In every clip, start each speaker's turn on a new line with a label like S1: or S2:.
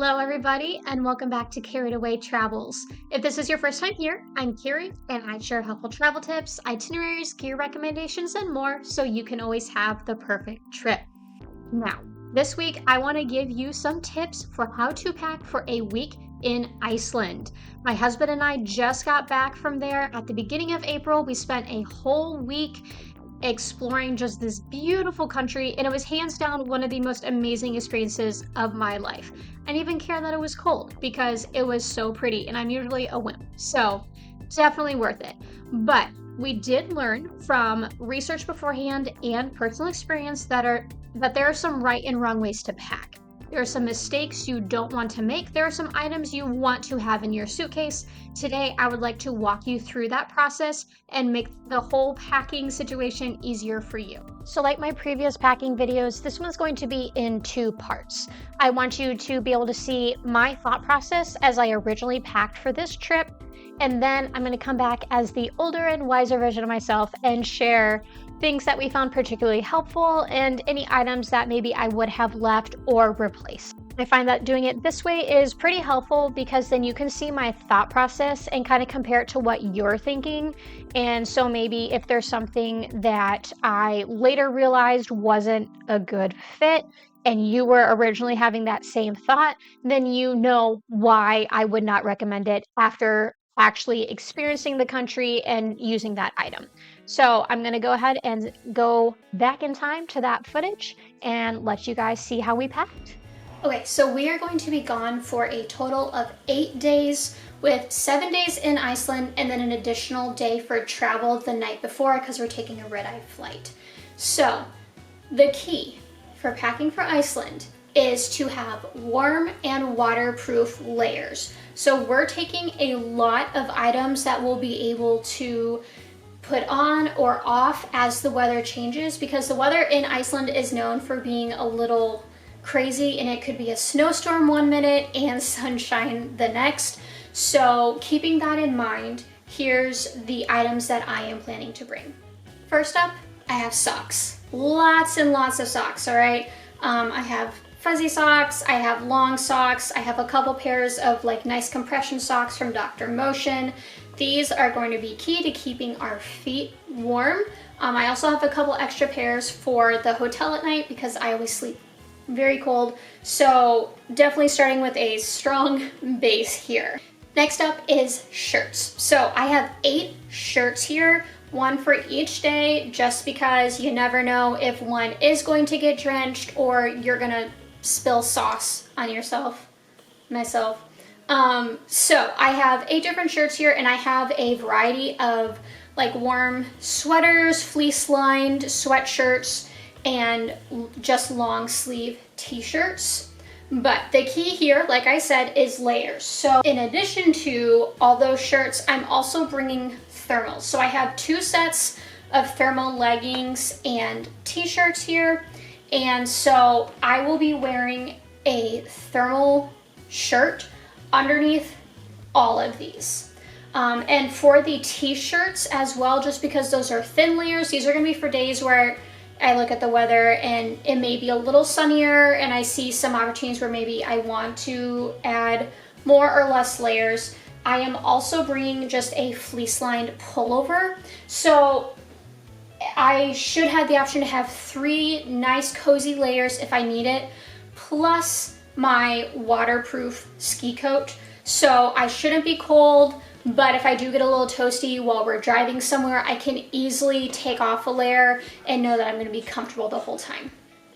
S1: Hello, everybody, and welcome back to Carried Away Travels. If this is your first time here, I'm Carrie, and I share helpful travel tips, itineraries, gear recommendations, and more so you can always have the perfect trip. Now, this week, I want to give you some tips for how to pack for a week in Iceland. My husband and I just got back from there at the beginning of April. We spent a whole week exploring just this beautiful country, and it was hands down one of the most amazing experiences of my life. I didn't even care that it was cold because it was so pretty, and I'm usually a wimp, so definitely worth it. But we did learn from research beforehand and personal experience that there are some right and wrong ways to pack. There are some mistakes you don't want to make. There are some items you want to have in your suitcase. Today, I would like to walk you through that process and make the whole packing situation easier for you. So like my previous packing videos, this one's going to be in two parts. I want you to be able to see my thought process as I originally packed for this trip. And then I'm going to come back as the older and wiser version of myself and share things that we found particularly helpful and any items that maybe I would have left or replaced. I find that doing it this way is pretty helpful because then you can see my thought process and kind of compare it to what you're thinking. And so maybe if there's something that I later realized wasn't a good fit and you were originally having that same thought, then you know why I would not recommend it after actually experiencing the country and using that item. So I'm going to go ahead and go back in time to that footage and let you guys see how we packed. Okay, so we are going to be gone for a total of 8 days with 7 days in Iceland and then an additional day for travel the night before because we're taking a red-eye flight. So the key for packing for Iceland is to have warm and waterproof layers. So we're taking a lot of items that we'll be able to put on or off as the weather changes because the weather in Iceland is known for being a little crazy and it could be a snowstorm one minute and sunshine the next. So keeping that in mind, here's the items that I am planning to bring. First up, I have socks. Lots and lots of socks, all right? I have fuzzy socks, I have long socks, I have a couple pairs of like nice compression socks from Dr. Motion. These are going to be key to keeping our feet warm. I also have a couple extra pairs for the hotel at night because I always sleep very cold. So definitely starting with a strong base here. Next up is shirts. So I have 8 shirts here, one for each day, just because you never know if one is going to get drenched or you're gonna spill sauce on myself. So I have 8 different shirts here and I have a variety of like warm sweaters, fleece lined sweatshirts, and just long sleeve t-shirts. But the key here, like I said, is layers. So in addition to all those shirts, I'm also bringing thermals. So I have 2 sets of thermal leggings and t-shirts here. And so I will be wearing a thermal shirt underneath all of these. And for the t-shirts as well, just because those are thin layers, these are gonna be for days where I look at the weather and it may be a little sunnier and I see some opportunities where maybe I want to add more or less layers. I am also bringing just a fleece lined pullover. So I should have the option to have 3 nice cozy layers if I need it, plus my waterproof ski coat. So I shouldn't be cold, but if I do get a little toasty while we're driving somewhere, I can easily take off a layer and know that I'm gonna be comfortable the whole time.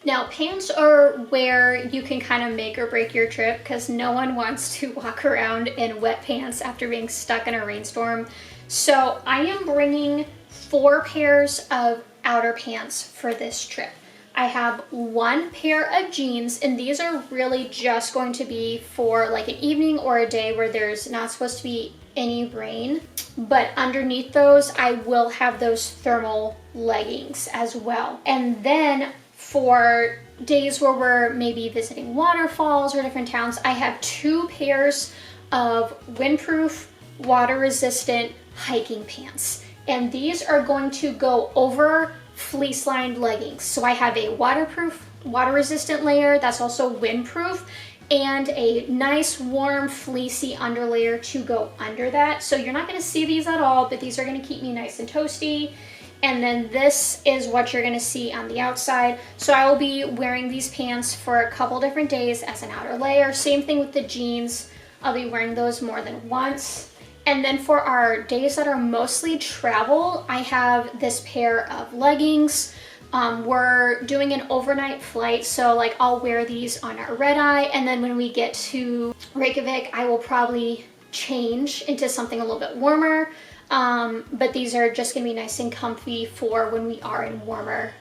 S1: Now, pants are where you can kind of make or break your trip because no one wants to walk around in wet pants after being stuck in a rainstorm. So I am bringing 4 pairs of outer pants for this trip. I have 1 pair of jeans, and these are really just going to be for like an evening or a day where there's not supposed to be any rain. But underneath those, I will have those thermal leggings as well. And then for days where we're maybe visiting waterfalls or different towns, I have 2 pairs of windproof, water-resistant hiking pants. And these are going to go over fleece-lined leggings. So I have a waterproof, water-resistant layer that's also windproof, and a nice warm fleecy underlayer to go under that. So you're not going to see these at all, but these are going to keep me nice and toasty. And then this is what you're going to see on the outside. So I will be wearing these pants for a couple different days as an outer layer. Same thing with the jeans. I'll be wearing those more than once. And then for our days that are mostly travel, I have this pair of leggings. We're doing an overnight flight, so like I'll wear these on our red eye, and then when we get to Reykjavik, I will probably change into something a little bit warmer. But these are just gonna be nice and comfy for when we are in warmer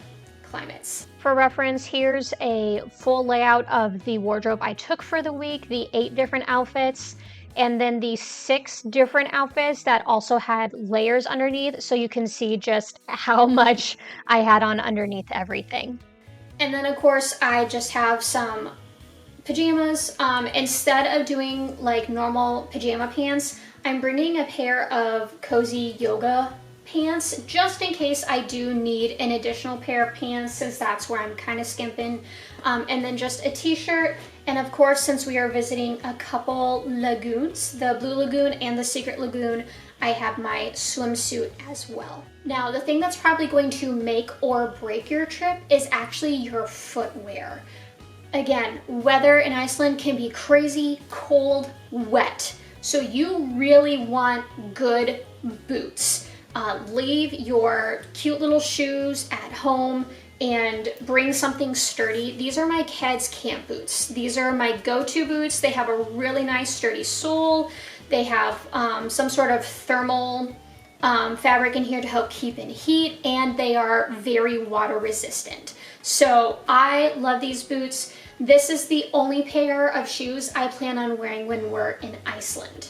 S1: climates. For reference, here's a full layout of the wardrobe I took for the week, the 8 different outfits, and then the 6 different outfits that also had layers underneath, so you can see just how much I had on underneath everything. And then of course I just have some pajamas. Instead of doing like normal pajama pants, I'm bringing a pair of cozy yoga pants just in case I do need an additional pair of pants, since that's where I'm kind of skimping. And then just a t-shirt. And of course, since we are visiting a couple lagoons, the Blue Lagoon and the Secret Lagoon, I have my swimsuit as well. Now, the thing that's probably going to make or break your trip is actually your footwear. Again, weather in Iceland can be crazy, cold, wet. So you really want good boots. Leave your cute little shoes at home and bring something sturdy. These are my kids' camp boots. These are my go-to boots. They have a really nice sturdy sole. They have some sort of thermal fabric in here to help keep in heat, and they are very water resistant. So I love these boots. This is the only pair of shoes I plan on wearing when we're in Iceland.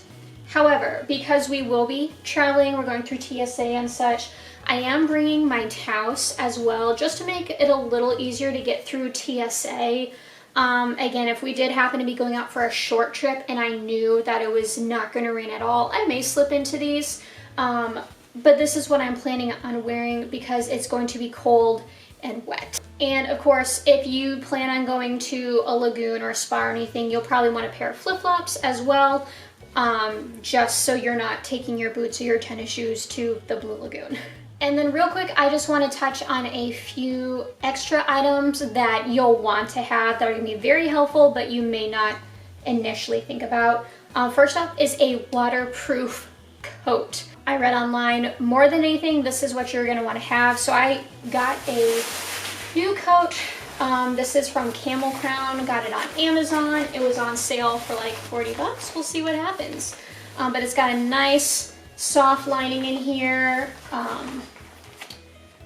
S1: However, because we will be traveling, we're going through TSA and such, I am bringing my Taos as well, just to make it a little easier to get through TSA. Again, if we did happen to be going out for a short trip and I knew that it was not going to rain at all, I may slip into these. But this is what I'm planning on wearing because it's going to be cold and wet. And of course, if you plan on going to a lagoon or a spa or anything, you'll probably want a pair of flip-flops as well, just so you're not taking your boots or your tennis shoes to the Blue Lagoon. And then real quick, I just want to touch on a few extra items that you'll want to have that are going to be very helpful, but you may not initially think about. First up is a waterproof coat. I read online, more than anything, this is what you're going to want to have. So I got a new coat. This is from Camel Crown. Got it on Amazon. It was on sale for like 40 bucks. We'll see what happens. But it's got a nice soft lining in here,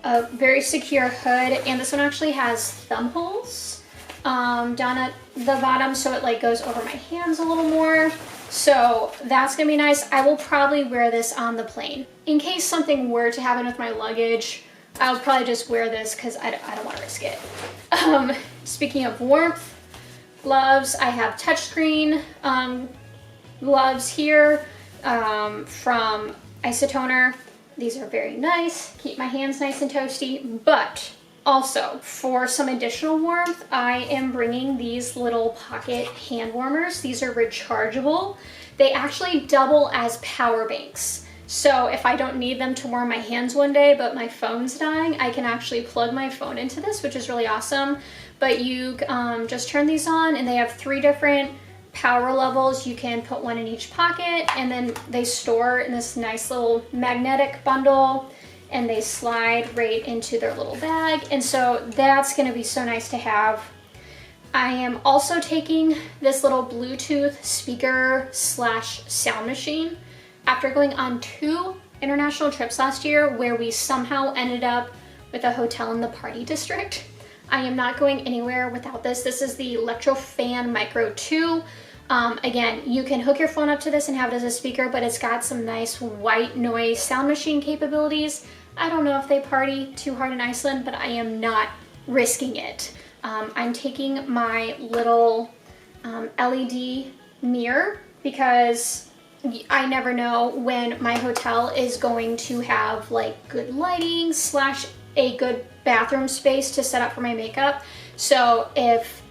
S1: a very secure hood, and this one actually has thumb holes down at the bottom, so it like goes over my hands a little more. So that's gonna be nice. I will probably wear this on the plane. In case something were to happen with my luggage, I would probably just wear this because I don't want to risk it. Speaking of warmth, gloves, I have touchscreen gloves here from Isotoner. These are very nice, keep my hands nice and toasty, but also for some additional warmth, I am bringing these little pocket hand warmers. These are rechargeable. They actually double as power banks. So if I don't need them to warm my hands one day, but my phone's dying, I can actually plug my phone into this, which is really awesome. But you just turn these on, and they have 3 different power levels. You can put one in each pocket, and then they store in this nice little magnetic bundle, and they slide right into their little bag. And so that's gonna be so nice to have. I am also taking this little Bluetooth speaker / sound machine. After going on 2 international trips last year where we somehow ended up with a hotel in the party district, I am not going anywhere without this. This is the Electrofan Micro 2. Again, you can hook your phone up to this and have it as a speaker, but it's got some nice white noise sound machine capabilities. I don't know if they party too hard in Iceland, but I am not risking it. I'm taking my little LED mirror because I never know when my hotel is going to have like good lighting / a good bathroom space to set up for my makeup. So if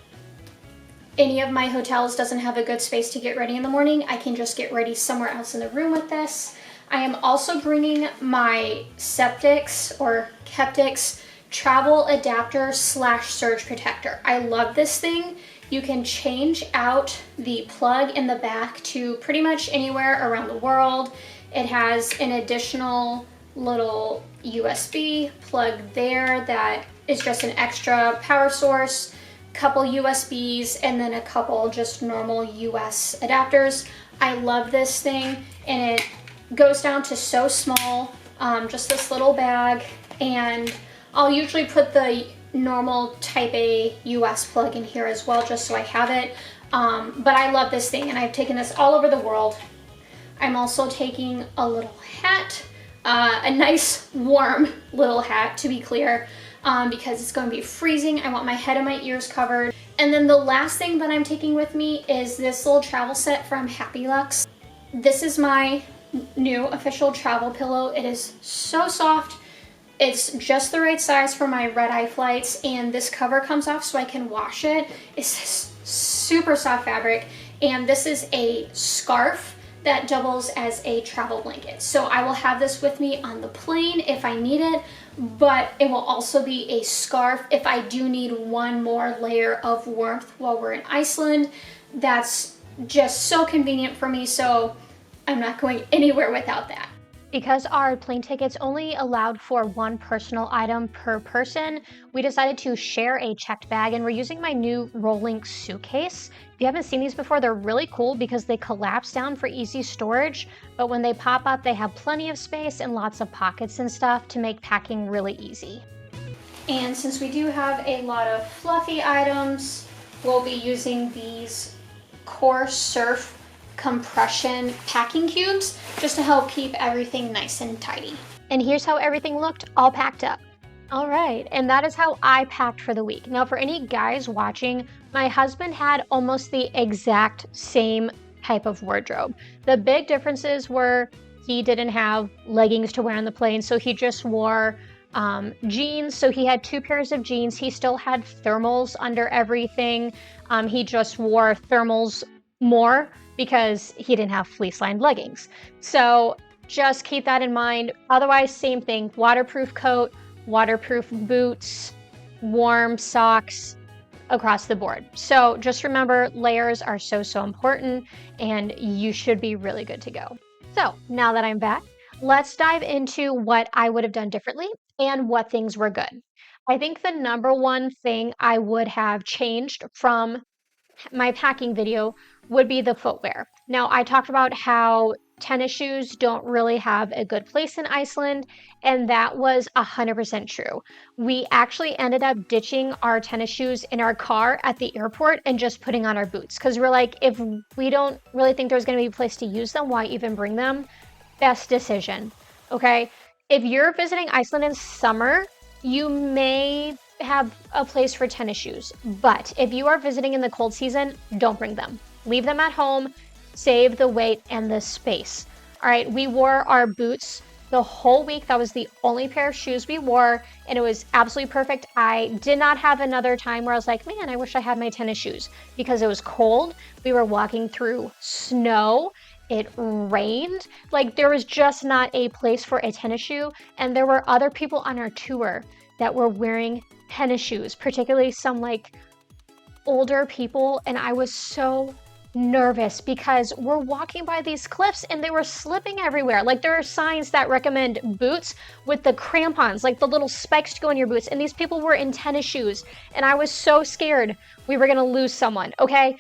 S1: any of my hotels doesn't have a good space to get ready in the morning, I can just get ready somewhere else in the room with this. I am also bringing my Septics or Keptics travel adapter / surge protector. I love this thing. You can change out the plug in the back to pretty much anywhere around the world. It has an additional little USB plug there that is just an extra power source, couple USBs, and then a couple just normal US adapters. I love this thing, and it goes down to so small, just this little bag, and I'll usually put the normal type A US plug in here as well, just so I have it. But I love this thing, and I've taken this all over the world. I'm also taking a little hat, a nice warm little hat, to be clear, because it's going to be freezing. I want my head and my ears covered. And then the last thing that I'm taking with me is this little travel set from Happy Lux. This is my new official travel pillow. It is so soft. It's just the right size for my red-eye flights, and this cover comes off so I can wash it. It's this super soft fabric, and this is a scarf that doubles as a travel blanket. So I will have this with me on the plane if I need it, but it will also be a scarf if I do need one more layer of warmth while we're in Iceland. That's just so convenient for me, so I'm not going anywhere without that. Because our plane tickets only allowed for one personal item per person, we decided to share a checked bag, and we're using my new rolling suitcase. If you haven't seen these before, they're really cool because they collapse down for easy storage, but when they pop up, they have plenty of space and lots of pockets and stuff to make packing really easy. And since we do have a lot of fluffy items, we'll be using these Core Surf compression packing cubes just to help keep everything nice and tidy. And here's how everything looked all packed up. All right, and that is how I packed for the week. Now, for any guys watching, my husband had almost the exact same type of wardrobe. The big differences were he didn't have leggings to wear on the plane, so he just wore jeans. So he had 2 pairs of jeans. He still had thermals under everything. He just wore thermals more because he didn't have fleece-lined leggings. So just keep that in mind. Otherwise, same thing, waterproof coat, waterproof boots, warm socks across the board. So just remember, layers are so important, and you should be really good to go. So now that I'm back, let's dive into what I would have done differently and what things were good. I think the number one thing I would have changed from my packing video would be the footwear. Now, I talked about how tennis shoes don't really have a good place in Iceland, and that was 100% true. We actually ended up ditching our tennis shoes in our car at the airport and just putting on our boots, because we're like, if we don't really think there's going to be a place to use them, why even bring them? Best decision, okay? If you're visiting Iceland in summer, you may have a place for tennis shoes, but if you are visiting in the cold season, don't bring them. Leave them at home, save the weight and the space. All right, we wore our boots the whole week. That was the only pair of shoes we wore, and it was absolutely perfect. I did not have another time where I was like, man, I wish I had my tennis shoes, because it was cold. We were walking through snow. It rained. Like, there was just not a place for a tennis shoe, and there were other people on our tour that were wearing tennis shoes, particularly some like older people, and I was so nervous because we're walking by these cliffs and they were slipping everywhere. Like, there are signs that recommend boots with the crampons, like the little spikes to go in your boots, and these people were in tennis shoes, and I was so scared we were gonna lose someone. Okay,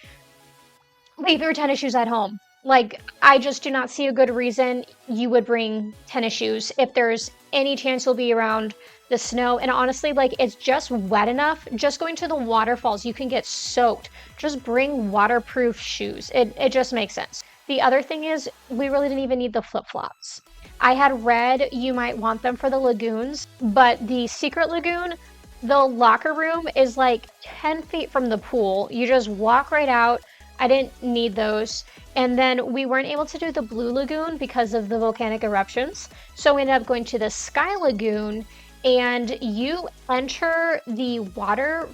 S1: leave your tennis shoes at home. Like, I just do not see a good reason you would bring tennis shoes if there's any chance you'll be around the snow. And honestly, like, it's just wet enough. Just going to the waterfalls, you can get soaked. Just bring waterproof shoes. It just makes sense. The other thing is, we really didn't even need the flip-flops. I had read you might want them for the lagoons, but the secret lagoon, the locker room is like 10 feet from the pool. You just walk right out. I didn't need those. And then we weren't able to do the Blue Lagoon because of the volcanic eruptions. So we ended up going to the Sky Lagoon, and you enter the water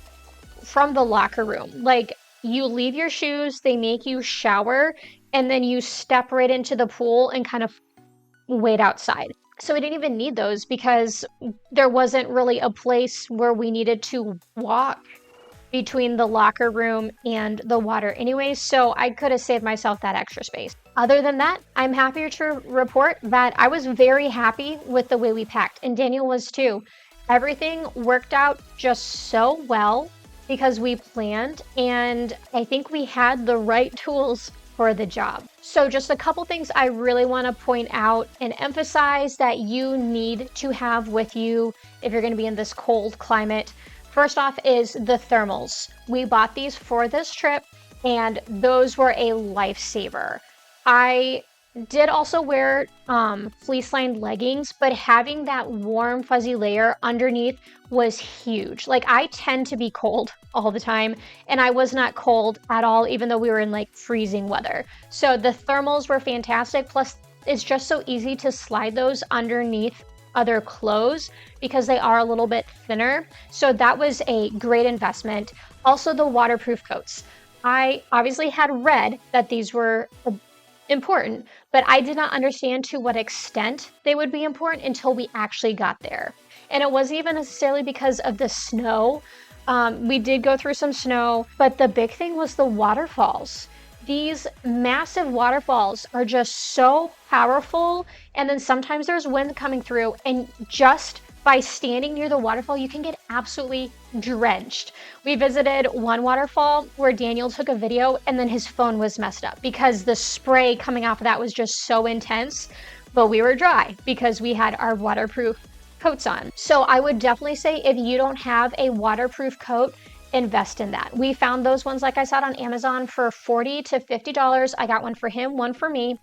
S1: from the locker room. Like, You leave your shoes, they make you shower, and then you step right into the pool and kind of wait outside. So we didn't even need those because there wasn't really a place where we needed to walk between the locker room and the water anyways, so I could have saved myself that extra space. Other than that, I'm happy to report that I was very happy with the way we packed, and Daniel was too. Everything worked out just so well because we planned, and I think we had the right tools for the job. So just a couple things I really want to point out and emphasize that you need to have with you if you're going to be in this cold climate. First off is the thermals. We bought these for this trip, and those were a lifesaver. I did also wear fleece-lined leggings, but having that warm fuzzy layer underneath was huge. Like, I tend to be cold all the time, and I was not cold at all, even though we were in like freezing weather. So the thermals were fantastic. Plus, it's just so easy to slide those underneath other clothes because they are a little bit thinner. So that was a great investment. Also, the waterproof coats. I obviously had read that these were important, but I did not understand to what extent they would be important until we actually got there. And it wasn't even necessarily because of the snow. We did go through some snow, but the big thing was the waterfalls. These massive waterfalls are just so powerful, and then sometimes there's wind coming through, and just by standing near the waterfall, you can get absolutely drenched. We visited one waterfall where Daniel took a video, and then his phone was messed up because the spray coming off of that was just so intense, but we were dry because we had our waterproof coats on. So I would definitely say if you don't have a waterproof coat, invest in that. We found those ones, like I said, on Amazon for $40 to $50. I got one for him, one for me,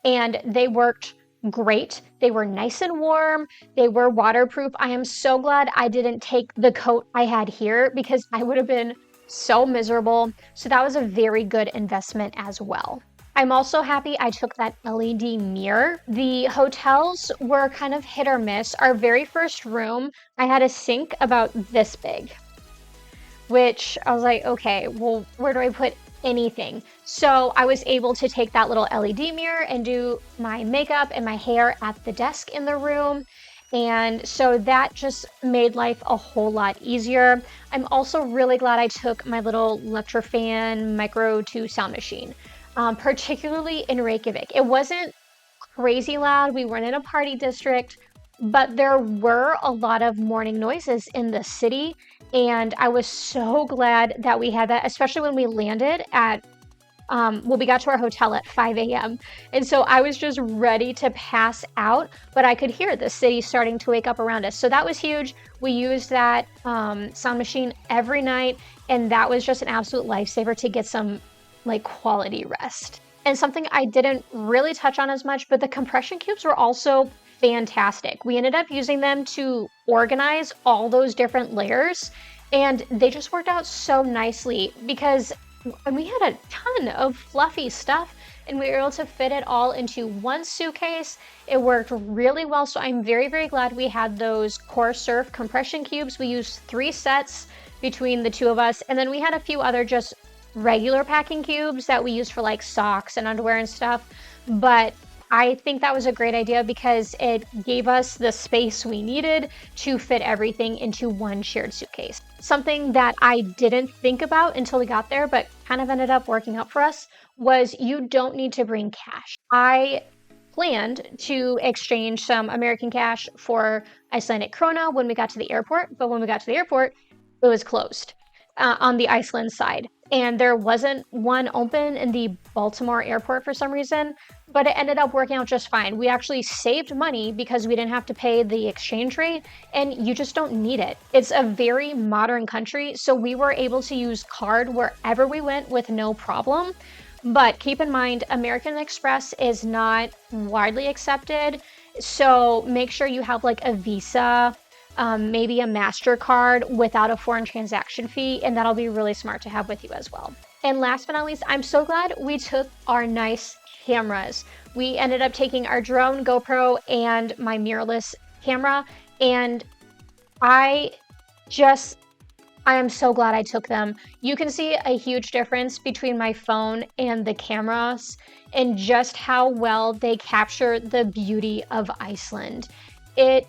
S1: and they worked great. They were nice and warm. They were waterproof. I am so glad I didn't take the coat I had here because I would have been so miserable. So that was a very good investment as well. I'm also happy I took that LED mirror. The hotels were kind of hit or miss. Our very first room, I had a sink about this big, which I was like, okay, well, where do I put anything? So I was able to take that little LED mirror and do my makeup and my hair at the desk in the room. And so that just made life a whole lot easier. I'm also really glad I took my little Electrofan Micro 2 sound machine, particularly in Reykjavik. It wasn't crazy loud. We weren't in a party district, but there were a lot of morning noises in the city. And I was so glad that we had that, especially when we landed at, we got to our hotel at 5 a.m. And so I was just ready to pass out, but I could hear the city starting to wake up around us. So that was huge. We used that sound machine every night, and that was just an absolute lifesaver to get some like quality rest. And something I didn't really touch on as much, but the compression cubes were also fantastic. We ended up using them to organize all those different layers, and they just worked out so nicely because we had a ton of fluffy stuff and we were able to fit it all into one suitcase. It worked really well, so I'm very, very glad we had those Core Surf compression cubes. We used 3 sets between the two of us, and then we had a few other just regular packing cubes that we used for like socks and underwear and stuff. But I think that was a great idea because it gave us the space we needed to fit everything into one shared suitcase. Something that I didn't think about until we got there, but kind of ended up working out for us, was you don't need to bring cash. I planned to exchange some American cash for Icelandic krona when we got to the airport, but when we got to the airport, it was closed on the Iceland side. And there wasn't one open in the Baltimore airport for some reason, but it ended up working out just fine. We actually saved money because we didn't have to pay the exchange rate, and you just don't need it. It's a very modern country, so we were able to use card wherever we went with no problem. But keep in mind, American Express is not widely accepted, so make sure you have like a Visa, maybe a MasterCard without a foreign transaction fee, and that'll be really smart to have with you as well. And last but not least, I'm so glad we took our nice cameras. We ended up taking our drone, GoPro, and my mirrorless camera, and I just I am so glad I took them. You can see a huge difference between my phone and the cameras and just how well they capture the beauty of Iceland. It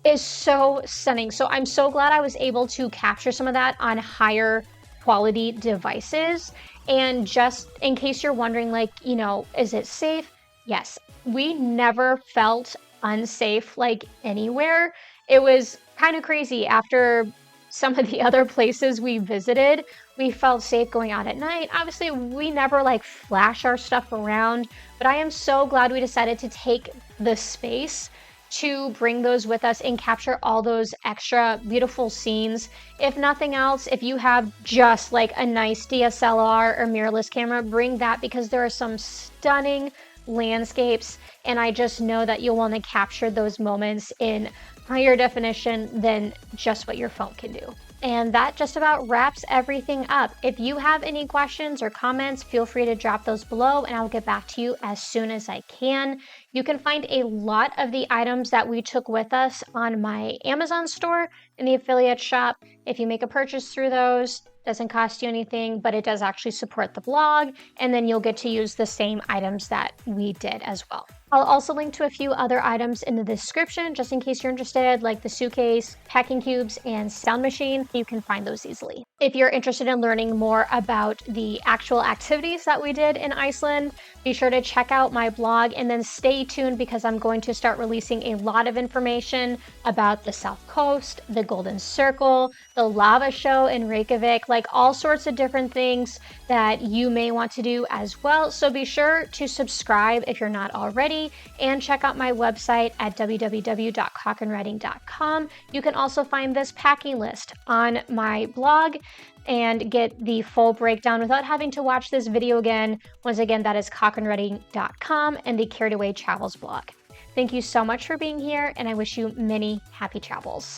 S1: is so stunning. So I'm so glad I was able to capture some of that on higher quality devices. And just in case you're wondering, like, is it safe? Yes, we never felt unsafe like anywhere. It was kind of crazy after some of the other places we visited. We felt safe going out at night. Obviously, we never like flash our stuff around, but I am so glad we decided to take the space to bring those with us and capture all those extra beautiful scenes. If nothing else, if you have just like a nice DSLR or mirrorless camera, bring that because there are some stunning landscapes, and I just know that you'll want to capture those moments in higher definition than just what your phone can do. And that just about wraps everything up. If you have any questions or comments, feel free to drop those below and I'll get back to you as soon as I can. You can find a lot of the items that we took with us on my Amazon store in the affiliate shop. If you make a purchase through those, doesn't cost you anything, but it does actually support the blog, and then you'll get to use the same items that we did as well. I'll also link to a few other items in the description just in case you're interested, like the suitcase, packing cubes, and sound machine. You can find those easily. If you're interested in learning more about the actual activities that we did in Iceland, be sure to check out my blog and then stay tuned because I'm going to start releasing a lot of information about the South Coast, the Golden Circle, the lava show in Reykjavik, like all sorts of different things that you may want to do as well. So be sure to subscribe if you're not already and check out my website at www.cochranwriting.com. You can also find this packing list on my blog and get the full breakdown without having to watch this video again. Once again, that is cochranwriting.com and the Carried Away Travels blog. Thank you so much for being here, and I wish you many happy travels.